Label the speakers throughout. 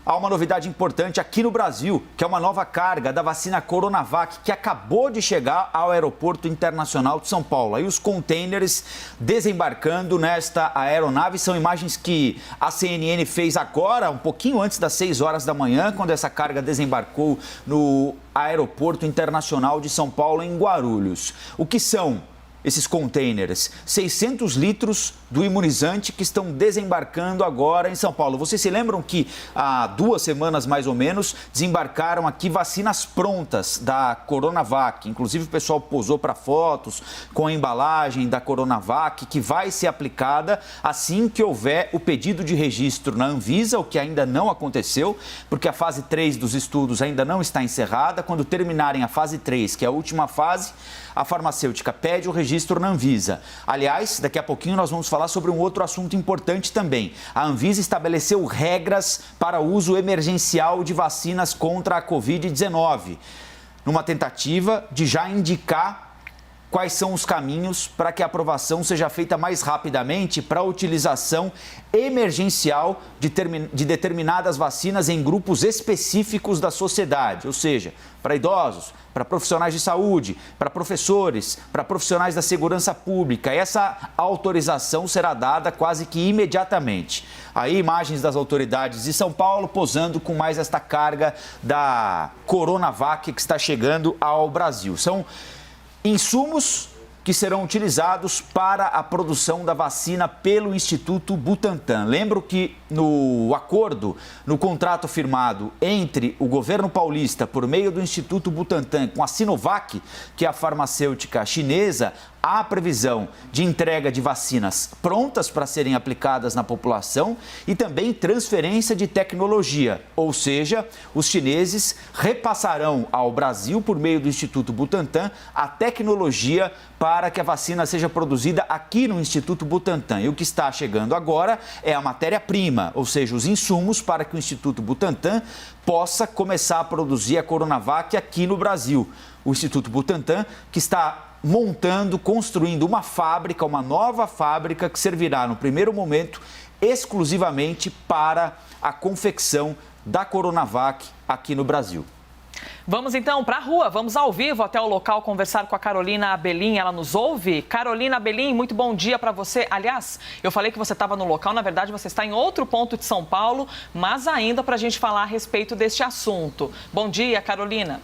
Speaker 1: há uma novidade importante aqui no Brasil, que é uma nova carga da vacina Coronavac, que acabou de chegar ao Aeroporto Internacional de São Paulo. Aí os containers desembarcando nesta aeronave, são imagens que a CNN fez agora, um pouquinho antes das 6 horas da manhã, quando essa carga desembarcou no Aeroporto Internacional de São Paulo, em Guarulhos. O que são esses containers? 600 litros do imunizante que estão desembarcando agora em São Paulo. Vocês se lembram que há 2 semanas, mais ou menos, desembarcaram aqui vacinas prontas da Coronavac. Inclusive o pessoal posou para fotos com a embalagem da Coronavac, que vai ser aplicada assim que houver o pedido de registro na Anvisa, o que ainda não aconteceu, porque a fase 3 dos estudos ainda não está encerrada. Quando terminarem a fase 3, que é a última fase, a farmacêutica pede o registro na Anvisa. Aliás, daqui a pouquinho nós vamos falar sobre um outro assunto importante também. A Anvisa estabeleceu regras para o uso emergencial de vacinas contra a Covid-19, numa tentativa de já indicar quais são os caminhos para que a aprovação seja feita mais rapidamente para a utilização emergencial de determinadas vacinas em grupos específicos da sociedade, ou seja, para idosos, para profissionais de saúde, para professores, para profissionais da segurança pública. Essa autorização será dada quase que imediatamente. Aí imagens das autoridades de São Paulo posando com mais esta carga da Coronavac que está chegando ao Brasil. São insumos que serão utilizados para a produção da vacina pelo Instituto Butantan. Lembro que no acordo, no contrato firmado entre o governo paulista por meio do Instituto Butantan com a Sinovac, que é a farmacêutica chinesa, há previsão de entrega de vacinas prontas para serem aplicadas na população e também transferência de tecnologia, ou seja, os chineses repassarão ao Brasil, por meio do Instituto Butantan, a tecnologia para que a vacina seja produzida aqui no Instituto Butantan. E o que está chegando agora é a matéria-prima, ou seja, os insumos para que o Instituto Butantan possa começar a produzir a Coronavac aqui no Brasil. O Instituto Butantan, que está construindo uma fábrica, uma nova fábrica que servirá no primeiro momento exclusivamente para a confecção da Coronavac aqui no Brasil.
Speaker 2: Vamos então para a rua, vamos ao vivo até o local conversar com a Carolina Abelim, ela nos ouve? Carolina Abelim, muito bom dia para você. Aliás, eu falei que você estava no local, na verdade você está em outro ponto de São Paulo, mas ainda para a gente falar a respeito deste assunto. Bom dia, Carolina.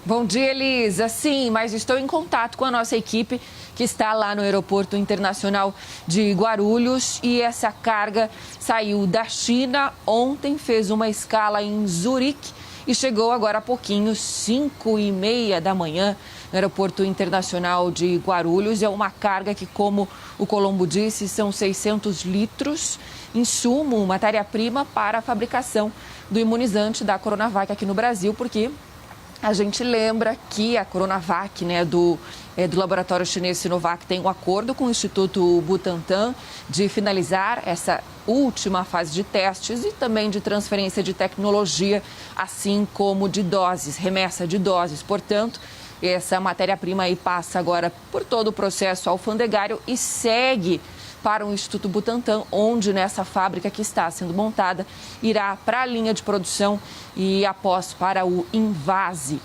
Speaker 3: Bom dia, Elisa. Sim, mas estou em contato com a nossa equipe que está lá no Aeroporto Internacional de Guarulhos e essa carga saiu da China ontem, fez uma escala em Zurique e chegou agora há pouquinho, 5h30 da manhã, no Aeroporto Internacional de Guarulhos. É uma carga que, como o Colombo disse, são 600 litros, insumo, matéria-prima para a fabricação do imunizante da Coronavac aqui no Brasil, porque a gente lembra que a Coronavac, do laboratório chinês Sinovac, tem um acordo com o Instituto Butantan de finalizar essa última fase de testes e também de transferência de tecnologia, assim como de doses, remessa de doses. Portanto, essa matéria-prima aí passa agora por todo o processo alfandegário e segue para o Instituto Butantan, onde nessa fábrica que está sendo montada irá para a linha de produção e após para o invase.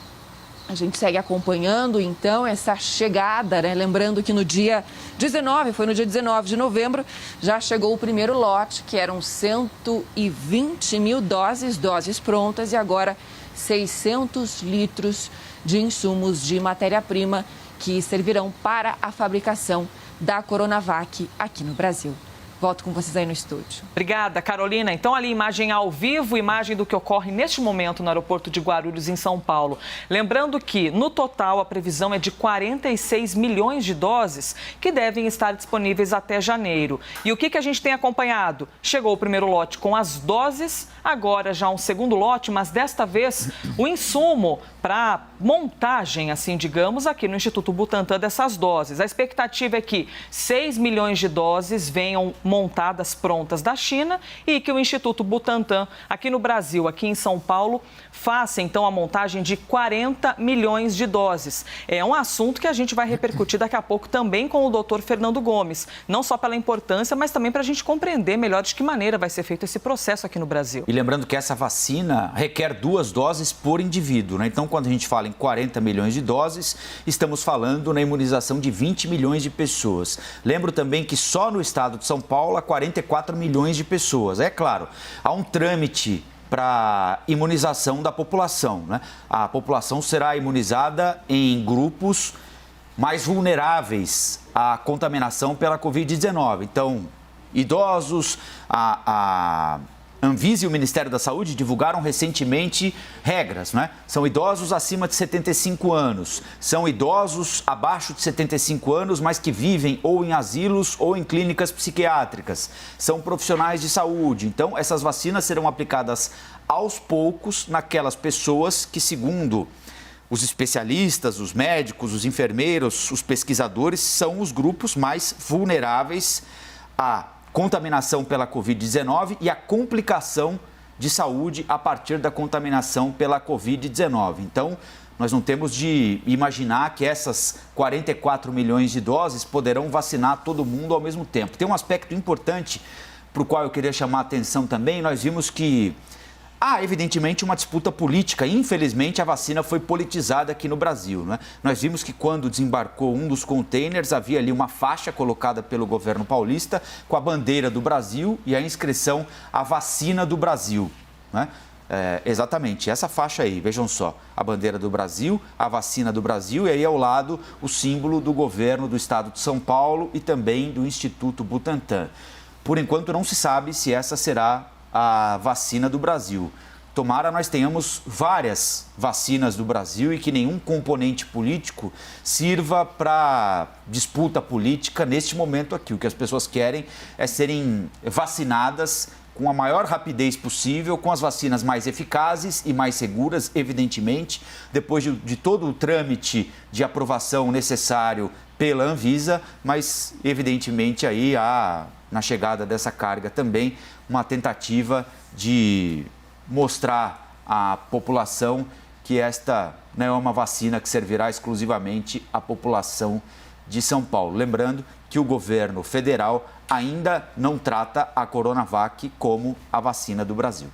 Speaker 3: A gente segue acompanhando então essa chegada, lembrando que no dia 19, foi no dia 19 de novembro, já chegou o primeiro lote, que eram 120 mil doses prontas e agora 600 litros de insumos de matéria-prima que servirão para a fabricação da Coronavac aqui no Brasil. Volto com vocês aí no estúdio.
Speaker 2: Obrigada, Carolina. Então, ali, imagem ao vivo, imagem do que ocorre neste momento no aeroporto de Guarulhos, em São Paulo. Lembrando que, no total, a previsão é de 46 milhões de doses que devem estar disponíveis até janeiro. E o que a gente tem acompanhado? Chegou o primeiro lote com as doses, agora já um segundo lote, mas desta vez o insumo para montagem, assim, digamos, aqui no Instituto Butantan dessas doses. A expectativa é que 6 milhões de doses venham montadas prontas da China e que o Instituto Butantan, aqui no Brasil, aqui em São Paulo, faça, então, a montagem de 40 milhões de doses. É um assunto que a gente vai repercutir daqui a pouco também com o doutor Fernando Gomes, não só pela importância, mas também para a gente compreender melhor de que maneira vai ser feito esse processo aqui no Brasil.
Speaker 1: E lembrando que essa vacina requer 2 doses por indivíduo, né? Então, quando a gente fala em 40 milhões de doses, estamos falando na imunização de 20 milhões de pessoas. Lembro também que só no estado de São Paulo há 44 milhões de pessoas. É claro, há um trâmite para imunização da população, né? A população será imunizada em grupos mais vulneráveis à contaminação pela Covid-19. Então, idosos, a Anvisa e o Ministério da Saúde divulgaram recentemente regras, né? São idosos acima de 75 anos, são idosos abaixo de 75 anos, mas que vivem ou em asilos ou em clínicas psiquiátricas, são profissionais de saúde. Então, essas vacinas serão aplicadas aos poucos naquelas pessoas que, segundo os especialistas, os médicos, os enfermeiros, os pesquisadores, são os grupos mais vulneráveis à contaminação pela Covid-19 e a complicação de saúde a partir da contaminação pela Covid-19. Então, nós não temos de imaginar que essas 44 milhões de doses poderão vacinar todo mundo ao mesmo tempo. Tem um aspecto importante para o qual eu queria chamar a atenção também. Nós vimos que há, evidentemente, uma disputa política. Infelizmente, a vacina foi politizada aqui no Brasil, né? Nós vimos que quando desembarcou um dos containers, havia ali uma faixa colocada pelo governo paulista com a bandeira do Brasil e a inscrição "A Vacina do Brasil", né? Exatamente, essa faixa aí, vejam só, a bandeira do Brasil, a vacina do Brasil e aí ao lado o símbolo do governo do estado de São Paulo e também do Instituto Butantan. Por enquanto, não se sabe se essa será a vacina do Brasil. Tomara nós tenhamos várias vacinas do Brasil e que nenhum componente político sirva para disputa política neste momento aqui. O que as pessoas querem é serem vacinadas com a maior rapidez possível, com as vacinas mais eficazes e mais seguras, evidentemente, depois de todo o trâmite de aprovação necessário pela Anvisa, mas evidentemente aí há, na chegada dessa carga também, uma tentativa de mostrar à população que esta não é uma vacina que servirá exclusivamente à população de São Paulo. Lembrando que o governo federal ainda não trata a Coronavac como a vacina do Brasil.